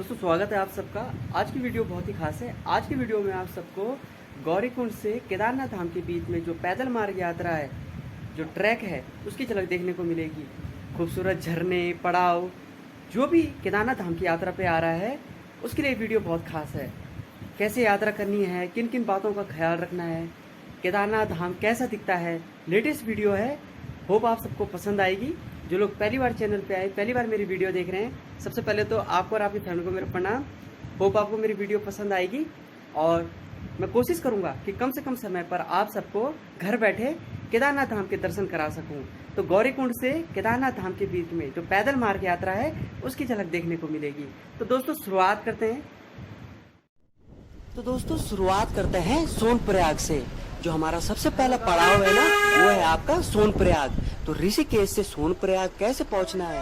दोस्तों स्वागत है आप सबका। आज की वीडियो बहुत ही खास है। आज की वीडियो में आप सबको गौरीकुंड से केदारनाथ धाम के बीच में जो पैदल मार्ग यात्रा है, जो ट्रैक है, उसकी झलक देखने को मिलेगी। खूबसूरत झरने, पड़ाव, जो भी केदारनाथ धाम की यात्रा पे आ रहा है उसके लिए वीडियो बहुत खास है। कैसे यात्रा करनी है, किन किन बातों का ख्याल रखना है, केदारनाथ धाम कैसा दिखता है, लेटेस्ट वीडियो है। होप आप सबको पसंद आएगी। जो लोग पहली बार चैनल पे आए, पहली बार मेरी वीडियो देख रहे हैं, सबसे पहले तो आपको और आपकी फैमिली को मेरा प्रणाम। होप आपको मेरी वीडियो पसंद आएगी और मैं कोशिश करूंगा कि कम से कम समय पर आप सबको घर बैठे केदारनाथ धाम के दर्शन करा सकूं। तो गौरीकुंड से केदारनाथ धाम के बीच में जो पैदल मार्ग यात्रा है उसकी झलक देखने को मिलेगी। तो दोस्तों शुरुआत करते हैं सोनप्रयाग से। जो हमारा सबसे पहला पड़ाव है ना, वो है आपका सोनप्रयाग। तो ऋषिकेश से सोनप्रयाग कैसे पहुंचना है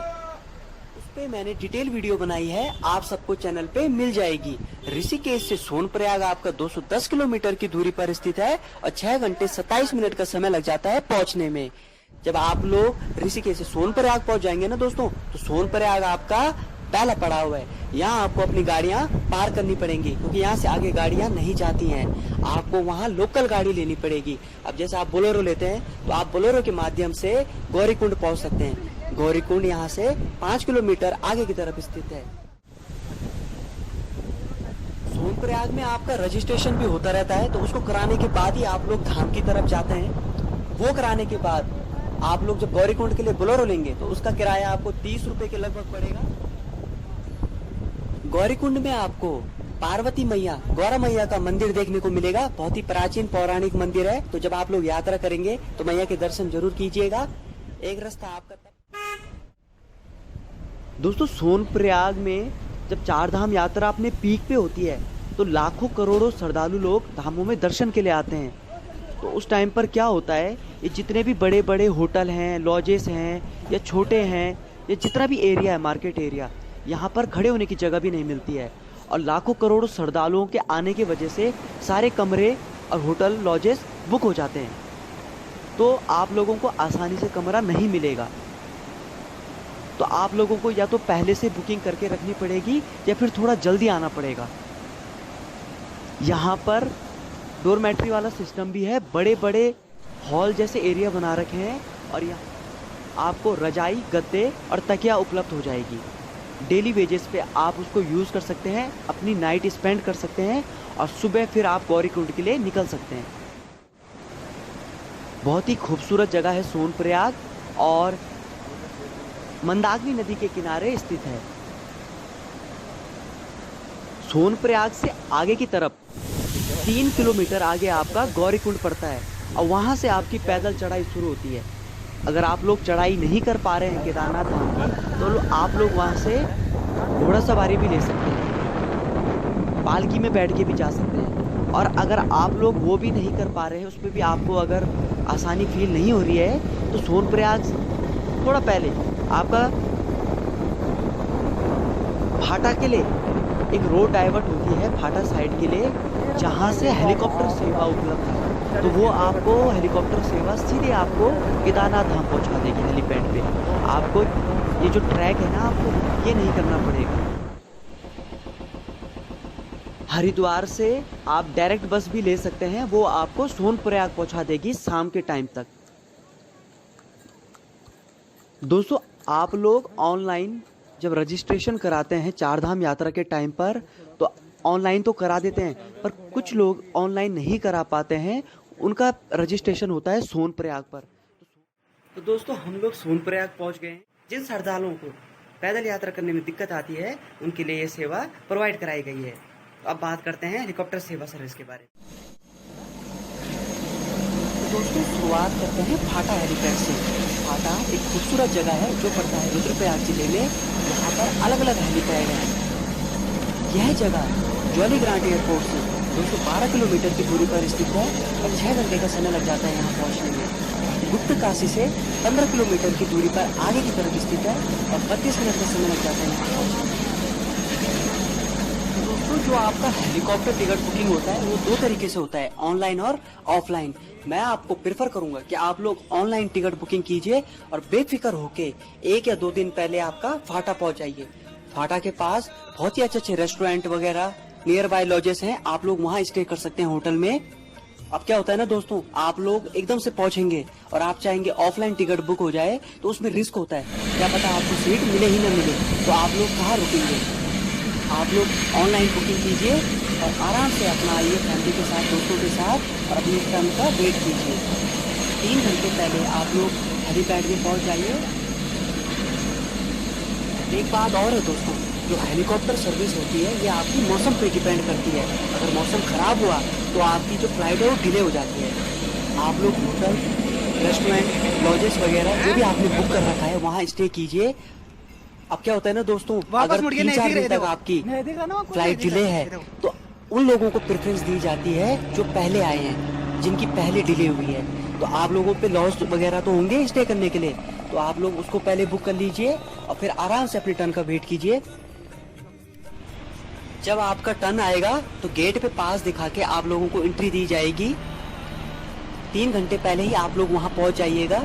उस पे मैंने डिटेल वीडियो बनाई है, आप सबको चैनल पे मिल जाएगी। ऋषिकेश से सोनप्रयाग आपका 210 किलोमीटर की दूरी पर स्थित है और 6 घंटे 27 मिनट का समय लग जाता है पहुंचने में। जब आप लोग ऋषिकेश से सोनप्रयाग पहुंच जाएंगे ना दोस्तों, तो सोनप्रयाग आपका पहला पड़ाव है। यहाँ आपको अपनी गाड़ियाँ पार करनी पड़ेंगी क्योंकि यहाँ से आगे गाड़ियाँ नहीं जाती हैं। आपको वहाँ लोकल गाड़ी लेनी पड़ेगी। अब जैसे आप बोलेरो लेते हैं तो आप बोलेरो के माध्यम से गौरीकुंड पहुँच सकते हैं। गौरीकुंड यहाँ से 5 किलोमीटर आगे की तरफ स्थित है। सोनप्रयाग में आपका रजिस्ट्रेशन भी होता रहता है, तो उसको कराने के बाद ही आप लोग धाम की तरफ जाते हैं। वो कराने के बाद आप लोग जब गौरीकुंड के लिए बोलेरो लेंगे तो उसका किराया आपको 30 रुपए के लगभग पड़ेगा। गौरीकुंड में आपको पार्वती मैया, गौरा मैया का मंदिर देखने को मिलेगा। बहुत ही प्राचीन पौराणिक मंदिर है। तो जब आप लोग यात्रा करेंगे तो मैया के दर्शन जरूर कीजिएगा। एक रास्ता आपका दोस्तों, सोनप्रयाग में जब चार धाम यात्रा अपने पीक पे होती है तो लाखों करोड़ों श्रद्धालु लोग धामों में दर्शन के लिए आते हैं। तो उस टाइम पर क्या होता है, ये जितने भी बड़े बड़े होटल हैं, लॉजेस हैं या छोटे हैं, या जितना भी एरिया है, मार्केट एरिया, यहाँ पर खड़े होने की जगह भी नहीं मिलती है। और लाखों करोड़ों श्रद्धालुओं के आने की वजह से सारे कमरे और होटल लॉजेस बुक हो जाते हैं। तो आप लोगों को आसानी से कमरा नहीं मिलेगा। तो आप लोगों को या तो पहले से बुकिंग करके रखनी पड़ेगी या फिर थोड़ा जल्दी आना पड़ेगा। यहाँ पर डोरमेट्री वाला सिस्टम भी है। बड़े बड़े हॉल जैसे एरिया बना रखे हैं और यहाँ आपको रजाई, गद्दे और तकिया उपलब्ध हो जाएगी। डेली वेजेस पे आप उसको यूज़ कर सकते हैं, अपनी नाइट स्पेंड कर सकते हैं और सुबह फिर आप गौरीकुंड के लिए निकल सकते हैं। बहुत ही खूबसूरत जगह है सोनप्रयाग और मंदाकिनी नदी के किनारे स्थित है। सोनप्रयाग से आगे की तरफ 3 किलोमीटर आगे आपका गौरीकुंड पड़ता है और वहाँ से आपकी पैदल चढ़ाई शुरू होती है। अगर आप लोग चढ़ाई नहीं कर पा रहे हैं केदारनाथ धाम की, तो आप लोग वहाँ से घोड़ा सवारी भी ले सकते हैं, पालकी में बैठ के भी जा सकते हैं। और अगर आप लोग वो भी नहीं कर पा रहे हैं, उसमें भी आपको अगर आसानी फील नहीं हो रही है, तो सोनप्रयाग थोड़ा पहले आपका भाटा के लिए एक रोड डाइवर्ट होती है, भाटा साइड के लिए, जहाँ से हेलीकॉप्टर सेवा उपलब्ध है। तो वो आपको हेलीकॉप्टर सेवा सीधे आपको केदारनाथ धाम पहुंचा देगी हेलीपैड पे। आपको ये जो ट्रैक है ना, आपको ये नहीं करना पड़ेगा। हरिद्वार से आप डायरेक्ट बस भी ले सकते हैं, वो आपको सोनप्रयाग पहुंचा देगी शाम के टाइम तक। दोस्तों, आप लोग ऑनलाइन जब रजिस्ट्रेशन कराते हैं चार धाम यात्रा के टाइम पर, तो ऑनलाइन तो करा देते हैं, पर कुछ लोग ऑनलाइन नहीं करा पाते हैं। उनका रजिस्ट्रेशन होता है सोनप्रयाग पर। तो दोस्तों, हम लोग सोनप्रयाग पहुंच गए हैं। जिन श्रद्धालुओं को पैदल यात्रा करने में दिक्कत आती है, उनके लिए ये सेवा प्रोवाइड कराई गई है। तो अब बात करते हैं हेलीकॉप्टर सेवा सर्विस के बारे में। तो दोस्तों, शुरुआत करते हैं भाटा हेलीपैड से। भाटा एक खूबसूरत जगह है जो पड़ता है रुद्रप्रयाग जिले में। यहाँ पर अलग अलग हेलीपैड हैं। यह जगह जॉलीग्रांट एयरपोर्ट से 212 किलोमीटर की दूरी पर स्थित है और 6 घंटे का समय लग जाता है यहाँ पहुँचने में। गुप्त काशी से 15 किलोमीटर की दूरी पर आगे की तरफ स्थित है और 32 मिनट का समय लग जाता है यहाँ पहुँचने में। दोस्तों, जो आपका हेलीकॉप्टर टिकट बुकिंग होता है वो 2 तरीके से होता है, ऑनलाइन और ऑफलाइन। मैं आपको प्रेफर करूंगा कि आप लोग ऑनलाइन टिकट बुकिंग कीजिए और बेफिक्र होके 1 या 2 दिन पहले आपका भाटा पहुंच जाइए। फाटा के पास बहुत ही अच्छे अच्छे रेस्टोरेंट वगैरह, नियर बाय लॉजेस हैं, आप लोग वहाँ स्टे कर सकते हैं होटल में। अब क्या होता है ना दोस्तों, आप लोग एकदम से पहुंचेंगे और आप चाहेंगे ऑफलाइन टिकट बुक हो जाए तो उसमें रिस्क होता है, क्या पता आपको सीट मिले ही ना मिले, तो आप लोग कहाँ रुकेंगे। आप लोग ऑनलाइन बुकिंग कीजिए और आराम से अपना आइए फैमिली के साथ, दोस्तों के साथ, और अपनी टर्न का वेट कीजिए। 3 घंटे पहले आप लोग हेलीपैड में पहुंच जाइए। एक बात और है दोस्तों, जो हेलीकॉप्टर सर्विस होती है ये आपकी मौसम पे डिपेंड करती है। अगर मौसम खराब हुआ तो आपकी जो फ्लाइट है वो डिले हो जाती है। आप लोग होटल, रेस्टोरेंट, लॉजेस वगैरह जो भी आपने बुक कर रखा है वहाँ स्टे कीजिए। अब क्या होता है ना दोस्तों, अगर 3-4 दिन तक आपकी फ्लाइट डिले है तो उन लोगों को प्रेफरेंस दी जाती है जो पहले आए हैं, जिनकी पहले डिले हुई है। तो आप लोगों पे लॉस वगैरह तो होंगे स्टे करने के लिए, तो आप लोग उसको पहले बुक कर लीजिए और फिर आराम से अपनी टर्न का वेट कीजिए। जब आपका टर्न आएगा तो गेट पे पास दिखा के आप लोगों को एंट्री दी जाएगी। 3 घंटे पहले ही आप लोग वहां पहुंच जाइएगा।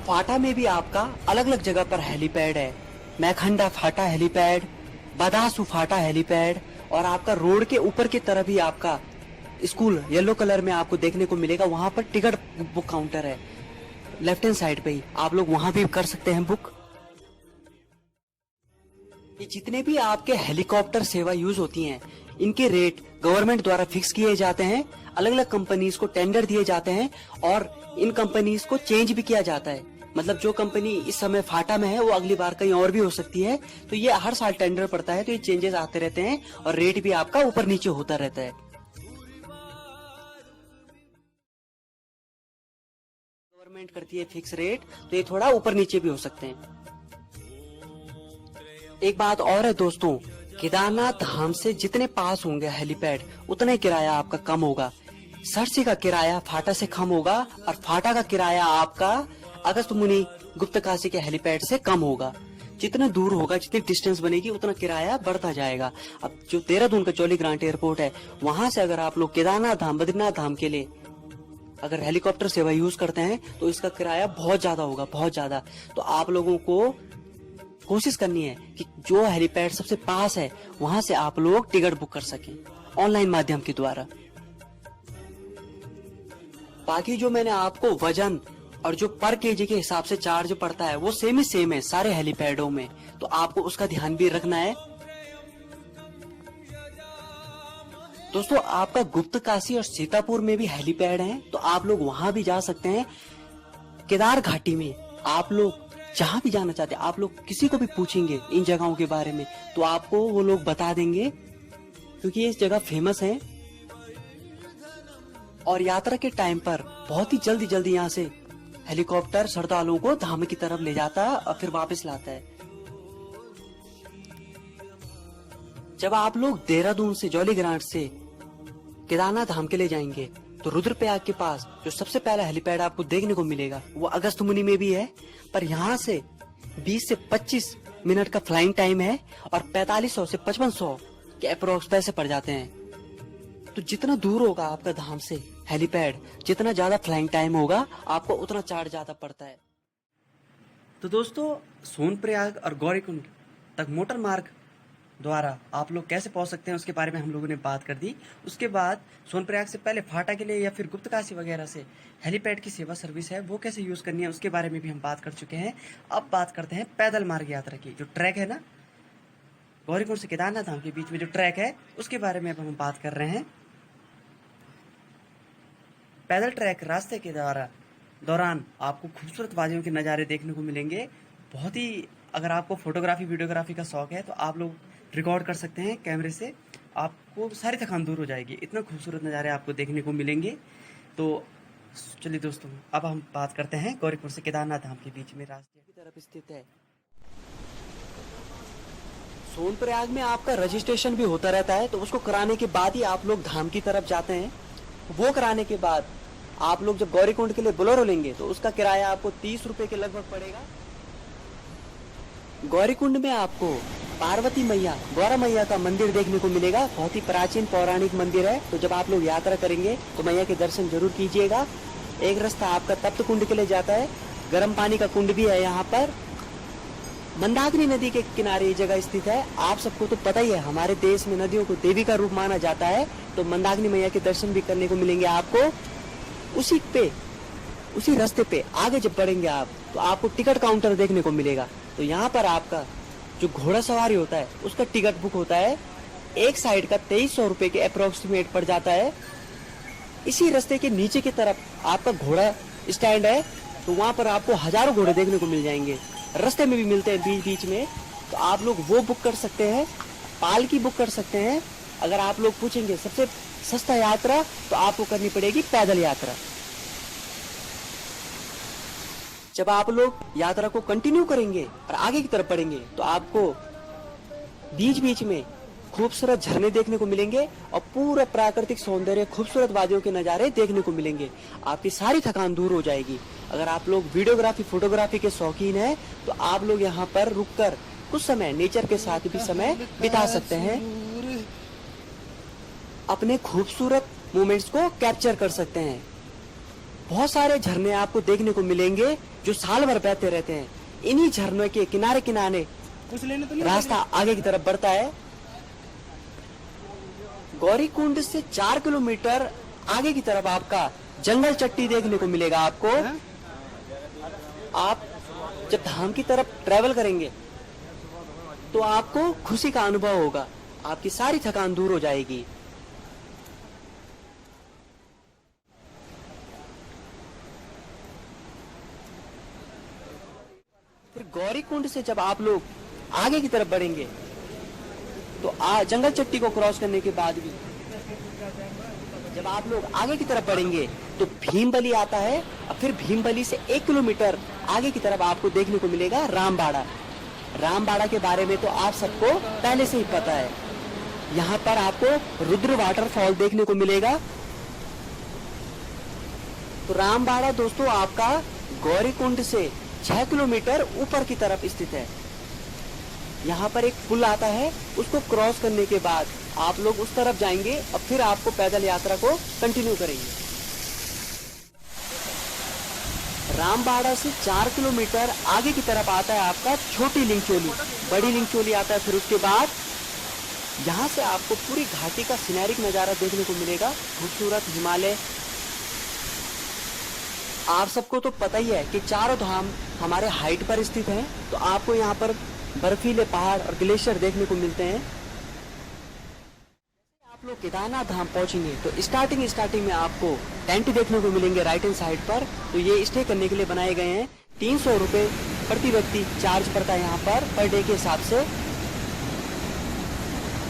फाटा में भी आपका अलग अलग जगह पर हेलीपैड है। मैखंडा फाटा हेलीपैड, बदासू फाटा हेलीपैड, और आपका रोड के ऊपर की तरफ ही आपका स्कूल येलो कलर में आपको देखने को मिलेगा। वहां पर टिकट बुक काउंटर है, लेफ्ट हैंड साइड पे ही, आप लोग वहां भी कर सकते हैं बुक। ये जितने भी आपके हेलीकॉप्टर सेवा यूज होती हैं, इनके रेट गवर्नमेंट द्वारा फिक्स किए जाते हैं। अलग अलग कंपनीज को टेंडर दिए जाते हैं और इन कंपनीज को चेंज भी किया जाता है। मतलब जो कंपनी इस समय फाटा में है वो अगली बार कहीं और भी हो सकती है। तो ये हर साल टेंडर पड़ता है, तो ये चेंजेस आते रहते हैं और रेट भी आपका ऊपर नीचे होता रहता है। गवर्नमेंट करती है फिक्स रेट, तो ये थोड़ा ऊपर नीचे भी हो सकते हैं। एक बात और है दोस्तों, केदारनाथ धाम से जितने पास होंगे हेलीपैड उतने किराया आपका कम होगा। सरसी का किराया फाटा से कम होगा और फाटा का किराया आपका अगस्त मुनि गुप्तकाशी के हेलीपैड से कम होगा। जितना दूर होगा, जितनी डिस्टेंस बनेगी, उतना किराया बढ़ता जाएगा। अब जो देहरादून का जॉली ग्रांट एयरपोर्ट है, वहां से अगर आप लोग केदारनाथ धाम, बद्रीनाथ धाम के लिए अगर हेलीकॉप्टर सेवा यूज करते हैं तो इसका किराया बहुत ज्यादा होगा, बहुत ज्यादा। तो आप लोगों को कोशिश करनी है कि जो हेलीपैड सबसे पास है वहां से आप लोग टिकट बुक कर सकें ऑनलाइन माध्यम के द्वारा। बाकी जो मैंने आपको वजन और जो पर केजी के हिसाब से चार्ज पड़ता है वो सेम ही सेम है सारे हेलीपैडों में, तो आपको उसका ध्यान भी रखना है। दोस्तों आपका गुप्तकाशी और सीतापुर में भी हेलीपैड हैं, तो आप लोग वहां भी जा सकते हैं। केदार घाटी में आप लोग जहां भी जाना चाहते हैं, आप लोग किसी को भी पूछेंगे इन जगहों के बारे में तो आपको वो लोग बता देंगे, क्योंकि ये जगह फेमस है। और यात्रा के टाइम पर बहुत ही जल्दी यहाँ से हेलीकॉप्टर श्रद्धालुओं को धाम की तरफ ले जाता है और फिर वापस लाता है। जब आप लोग देहरादून से जॉली ग्रांट से केदारनाथ धाम के लिए जाएंगे तो रुद्रप्रयाग के पास जो सबसे पहला हेलीपैड आपको देखने को मिलेगा वो अगस्त मुनि में भी है, पर यहाँ से 20 से 25 मिनट का फ्लाइंग टाइम है और 4500 से 5500 के अप्रोक्स पैसे पड़ जाते हैं। तो जितना दूर होगा आपका धाम से हेलीपैड, जितना ज्यादा फ्लाइंग टाइम होगा आपको उतना चार्ज ज्यादा पड़ता है। तो दोस्तों सोनप्रयाग और गौरीकुंड तक मोटर मार्ग द्वारा आप लोग कैसे पहुंच सकते हैं उसके बारे में हम लोगों ने बात कर दी। उसके बाद सोनप्रयाग से पहले फाटा के लिए या फिर गुप्तकाशी वगैरह से हेलीपैड की सेवा सर्विस है वो कैसे यूज करनी है उसके बारे में भी हम बात कर चुके हैं। अब बात करते हैं पैदल मार्ग यात्रा की। जो ट्रैक है ना गौरीकुंड से केदारनाथ धाम के बीच में जो ट्रैक है उसके बारे में अब हम बात कर रहे हैं। पैदल ट्रैक रास्ते के दौरान आपको खूबसूरत वादियों के नज़ारे देखने को मिलेंगे। बहुत ही, अगर आपको फोटोग्राफी वीडियोग्राफी का शौक है तो आप लोग रिकॉर्ड कर सकते हैं कैमरे से, आपको सारी थकान दूर हो जाएगी, इतना खूबसूरत नज़ारे आपको देखने को मिलेंगे। तो चलिए दोस्तों अब हम बात करते हैं गौरीकुंड से केदारनाथ धाम के बीच में रास्ते की तरफ स्थित है। सोनप्रयाग में आपका रजिस्ट्रेशन भी होता रहता है, तो उसको कराने के बाद ही आप लोग धाम की तरफ जाते हैं। वो कराने के बाद आप लोग जब गौरीकुंड के लिए बोलेरो लेंगे तो उसका किराया आपको 30 रुपए के लगभग पड़ेगा। गौरीकुंड में आपको पार्वती मैया, गौरा मैया का मंदिर देखने को मिलेगा। बहुत ही प्राचीन पौराणिक मंदिर है। तो जब आप लोग यात्रा करेंगे तो मैया के दर्शन जरूर कीजिएगा। एक रास्ता आपका तप्त कुंड के लिए जाता है, गर्म पानी का कुंड भी है यहाँ पर। मंदाकिनी नदी के किनारे ये जगह स्थित है। आप सबको तो पता ही है, हमारे देश में नदियों को देवी का रूप माना जाता है, तो मंदाकिनी मैया के दर्शन भी करने को मिलेंगे आपको। उसी रास्ते पे आगे जब बढ़ेंगे आप, तो आपको टिकट काउंटर देखने को मिलेगा। तो यहाँ पर आपका जो घोड़ा सवारी होता है उसका टिकट बुक होता है, एक साइड का 2300 रुपए के अप्रोक्सीमेट पड़ जाता है। इसी रास्ते के नीचे की तरफ आपका घोड़ा स्टैंड है, तो वहां पर आपको हजारों घोड़े देखने को मिल जाएंगे। रास्ते में भी मिलते हैं बीच बीच में, तो आप लोग वो बुक कर सकते हैं, पालकी बुक कर सकते हैं। अगर आप लोग पूछेंगे सबसे सस्ता यात्रा, तो आपको करनी पड़ेगी पैदल यात्रा। जब आप लोग यात्रा को कंटिन्यू करेंगे और आगे की तरफ बढ़ेंगे, तो आपको बीच बीच में खूबसूरत झरने देखने को मिलेंगे और पूरा प्राकृतिक सौंदर्य, खूबसूरत वादियों के नजारे देखने को मिलेंगे। आपकी सारी थकान दूर हो जाएगी। अगर आप लोग वीडियोग्राफी, फोटोग्राफी के शौकीन हैं, तो आप लोग यहाँ पर रुककर कुछ समय नेचर के साथ भी समय बिता सकते हैं, अपने खूबसूरत मोमेंट्स को कैप्चर कर सकते हैं। बहुत सारे झरने आपको देखने को मिलेंगे जो साल भर बहते रहते हैं। इन्हीं झरनों के किनारे किनारे रास्ता आगे की तरफ बढ़ता है। गौरीकुंड से 4 किलोमीटर आगे की तरफ आपका जंगल चट्टी देखने को मिलेगा आपको। आप जब धाम की तरफ ट्रेवल करेंगे, तो आपको खुशी का अनुभव होगा, आपकी सारी थकान दूर हो जाएगी। फिर गौरीकुंड से जब आप लोग आगे की तरफ बढ़ेंगे, तो जंगल चट्टी को क्रॉस करने के बाद भी जब आप लोग आगे की तरफ बढ़ेंगे, तो भीमबली आता है। और फिर भीमबली से 1 किलोमीटर आगे की तरफ आपको देखने को मिलेगा रामबाड़ा। रामबाड़ा के बारे में तो आप सबको पहले से ही पता है। यहाँ पर आपको रुद्र वाटरफॉल देखने को मिलेगा। तो रामबाड़ा दोस्तों आपका गौरीकुंड से 6 किलोमीटर ऊपर की तरफ स्थित है। यहाँ पर एक पुल आता है, उसको क्रॉस करने के बाद आप लोग उस तरफ जाएंगे और फिर आपको पैदल यात्रा को कंटिन्यू करेंगे। रामबाड़ा से 4 किलोमीटर आगे की तरफ आता है आपका छोटी लिंगचोली, बड़ी लिंगचोली आता है। फिर उसके बाद यहाँ से आपको पूरी घाटी का सिनेरिक नजारा देखने को मिलेगा, खूबसूरत हिमालय। आप सबको तो पता ही है कि चारों धाम हमारे हाइट पर स्थित हैं, तो आपको यहाँ पर बर्फीले पहाड़ और ग्लेशियर देखने को मिलते हैं। आप लोग केदारनाथ धाम पहुंचेंगे, तो स्टार्टिंग में आपको टेंट देखने को मिलेंगे राइट हैंड साइड पर। तो ये स्टे करने के लिए बनाए गए हैं। 300 रुपए प्रति व्यक्ति चार्ज पड़ता है यहाँ पर डे के हिसाब से।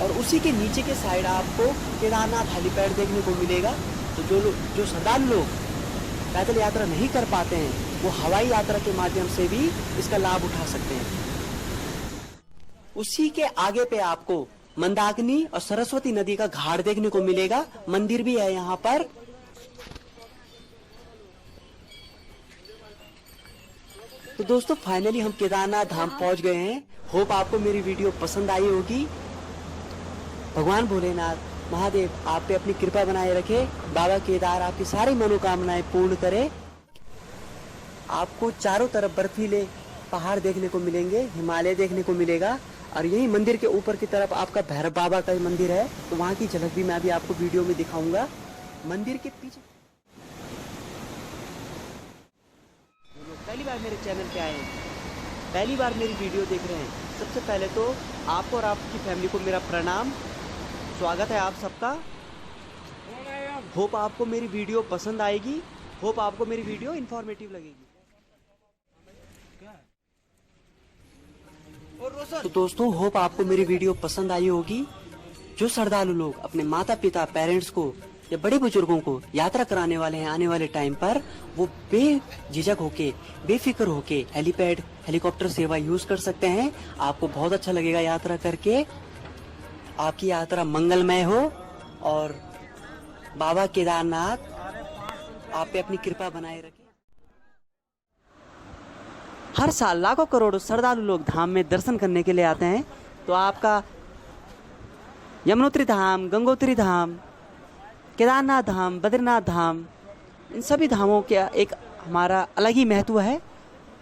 और उसी के नीचे के साइड आपको केदारनाथ हेलीपैड देखने को मिलेगा। तो जो श्रद्धालु लोग पैदल यात्रा नहीं कर पाते हैं, वो हवाई यात्रा के माध्यम से भी इसका लाभ उठा सकते हैं। उसी के आगे पे आपको मंदाकिनी और सरस्वती नदी का घाट देखने को मिलेगा। मंदिर भी है यहाँ पर। तो दोस्तों फाइनली हम केदारनाथ धाम पहुंच गए हैं। होप आपको मेरी वीडियो पसंद आई होगी। भगवान भोलेनाथ महादेव आप पे अपनी कृपा बनाए रखे। बाबा केदार आपकी सारी मनोकामनाएं पूर्ण करे। आपको चारों तरफ बर्फीले पहाड़ देखने को मिलेंगे, हिमालय देखने को मिलेगा। और यही मंदिर के ऊपर की तरफ आपका भैरव बाबा का मंदिर है, तो वहाँ की झलक भी मैं अभी आपको वीडियो में दिखाऊंगा। मंदिर के पीछे पहली बार मेरे चैनल पे आए हैं, पहली बार मेरी वीडियो देख रहे हैं, सबसे पहले तो आपको और आपकी फैमिली को मेरा प्रणाम, स्वागत है आप सबका। होप आपको मेरी वीडियो पसंद आएगी, होप आपको मेरी वीडियो इंफॉर्मेटिव लगेगी। तो दोस्तों होप आपको मेरी वीडियो पसंद आई होगी। जो श्रद्धालु लोग अपने माता पिता, पेरेंट्स को या बड़े बुजुर्गों को यात्रा कराने वाले हैं आने वाले टाइम पर, वो बेझिझक होके, बेफिक्र होके हेलीपैड, हेलीकॉप्टर सेवा यूज कर सकते हैं। आपको बहुत अच्छा लगेगा यात्रा करके। आपकी यात्रा मंगलमय हो और बाबा केदारनाथ आप पे अपनी कृपा बनाए रखे। हर साल लाखों करोड़ों श्रद्धालु लोग धाम में दर्शन करने के लिए आते हैं। तो आपका यमुनोत्री धाम, गंगोत्री धाम, केदारनाथ धाम, बद्रीनाथ धाम, इन सभी धामों का एक हमारा अलग ही महत्व है।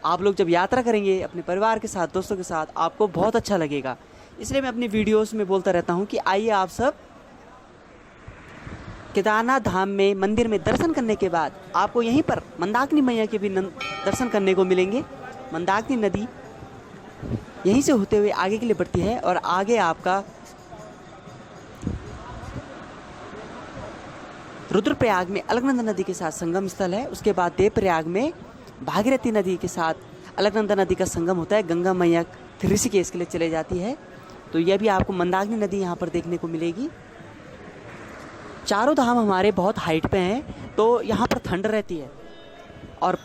आप लोग जब यात्रा करेंगे अपने परिवार के साथ, दोस्तों के साथ, आपको बहुत अच्छा लगेगा। इसलिए मैं अपनी वीडियोस में बोलता रहता हूँ कि आइए आप सब केदारनाथ धाम में मंदिर में दर्शन करने के बाद आपको यहीं पर मंदाकिनी मैया के भी दर्शन करने को मिलेंगे। मंदाकिनी नदी यहीं से होते हुए आगे के लिए बढ़ती है और आगे आपका रुद्रप्रयाग में अलकनंदा नदी के साथ संगम स्थल है। उसके बाद देवप्रयाग में भागीरथी नदी के साथ अलकनंदा नदी का संगम होता है। गंगा मैया ऋषिकेश के लिए चले जाती है। तो यह भी आपको मंदाकिनी नदी यहाँ पर देखने को मिलेगी। चारों धाम हमारे बहुत हाइट पे हैं, तो यहाँ पर ठंड रहती है और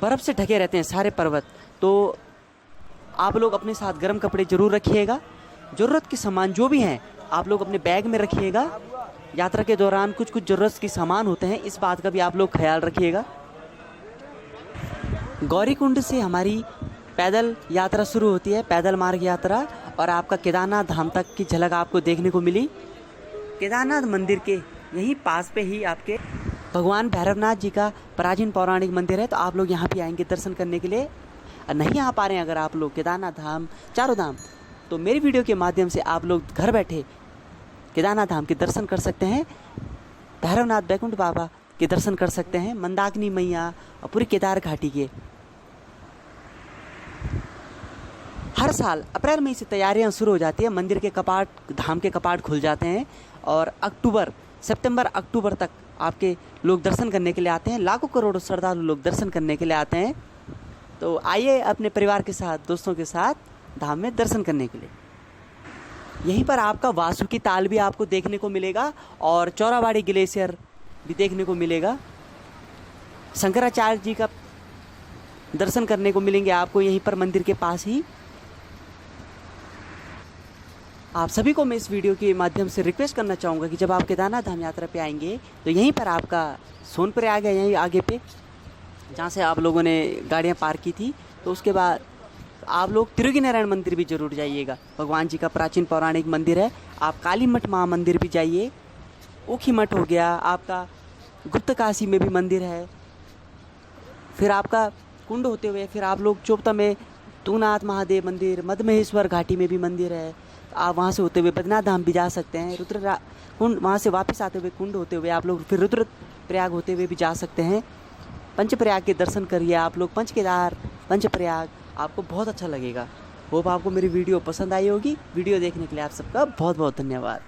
बर्फ़ से ढके रहते हैं सारे पर्वत। तो आप लोग अपने साथ गर्म कपड़े ज़रूर रखिएगा। ज़रूरत के सामान जो भी हैं आप लोग अपने बैग में रखिएगा। यात्रा के दौरान कुछ कुछ ज़रूरत के सामान होते हैं, इस बात का भी आप लोग ख्याल रखिएगा। गौरीकुंड से हमारी पैदल यात्रा शुरू होती है, पैदल मार्ग यात्रा, और आपका केदारनाथ धाम तक की झलक आपको देखने को मिली। केदारनाथ मंदिर के यहीं पास पे ही आपके भगवान भैरवनाथ जी का प्राचीन पौराणिक मंदिर है। तो आप लोग यहाँ भी आएंगे दर्शन करने के लिए। नहीं आ पा रहे हैं अगर आप लोग केदारनाथ धाम, चारों धाम, तो मेरी वीडियो के माध्यम से आप लोग घर बैठे केदारनाथ धाम के दर्शन कर सकते हैं। भैरवनाथ बैकुंठ बाबा के दर्शन कर सकते हैं, मंदाकिनी मैया और पूरी केदार घाटी के। हर साल अप्रैल मई से तैयारियां शुरू हो जाती है। मंदिर के कपाट, धाम के कपाट खुल जाते हैं और सितंबर अक्टूबर तक आपके लोग दर्शन करने के लिए आते हैं। लाखों करोड़ों श्रद्धालु लोग दर्शन करने के लिए आते हैं। तो आइए अपने परिवार के साथ, दोस्तों के साथ धाम में दर्शन करने के लिए। यहीं पर आपका वासुकी ताल भी आपको देखने को मिलेगा और चौराबाड़ी ग्लेशियर भी देखने को मिलेगा। शंकराचार्य जी का दर्शन करने को मिलेंगे आपको यहीं पर मंदिर के पास ही। आप सभी को मैं इस वीडियो के माध्यम से रिक्वेस्ट करना चाहूँगा कि जब आप केदारनाथ धाम यात्रा पे आएंगे तो यहीं पर आपका सोनप्रयाग है, यहीं आगे पे जहाँ से आप लोगों ने गाड़ियाँ पार्क की थी। तो उसके बाद आप लोग तिरुगी नारायण मंदिर भी जरूर जाइएगा, भगवान जी का प्राचीन पौराणिक मंदिर है। आप काली मठ महा मंदिर भी जाइए, ऊखी मठ हो गया आपका, गुप्त काशी में भी मंदिर है। फिर आपका कुंड होते हुए फिर आप लोग चोपता में तुंगनाथ महादेव मंदिर, मधमहेश्वर घाटी में भी मंदिर है। आप वहाँ से होते हुए बद्रीनाथ धाम भी जा सकते हैं। कुंड वहाँ से वापस आते हुए कुंड होते हुए आप लोग फिर रुद्रप्रयाग होते हुए भी जा सकते हैं। पंचप्रयाग के दर्शन करिए आप लोग, पंचकेदार, पंचप्रयाग, आपको बहुत अच्छा लगेगा। होप आपको मेरी वीडियो पसंद आई होगी। वीडियो देखने के लिए आप सबका बहुत बहुत धन्यवाद।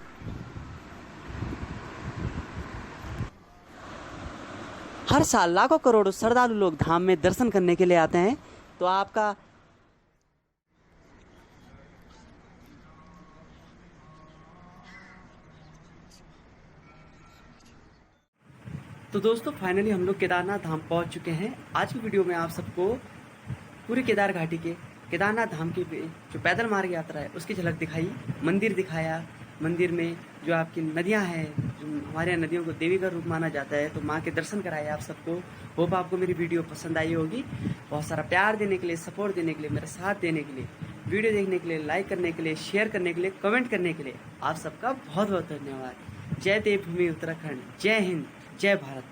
हर साल लाखों करोड़ों श्रद्धालु लोग धाम में दर्शन करने के लिए आते हैं। तो आपका तो दोस्तों फाइनली हम लोग केदारनाथ धाम पहुंच चुके हैं। आज की वीडियो में आप सबको पूरी केदार घाटी के केदारनाथ धाम की जो पैदल मार्ग यात्रा है उसकी झलक दिखाई, मंदिर दिखाया। मंदिर में जो आपकी नदियां हैं, जो हमारे यहाँ नदियों को देवी का रूप माना जाता है, तो माँ के दर्शन कराए आप सबको। होप आपको मेरी वीडियो पसंद आई होगी। बहुत सारा प्यार देने के लिए, सपोर्ट देने के लिए, मेरा साथ देने के लिए, वीडियो देखने के लिए, लाइक करने के लिए, शेयर करने के लिए, कमेंट करने के लिए आप सबका बहुत बहुत धन्यवाद। जय देवभूमि उत्तराखंड, जय हिंद, जय भारत।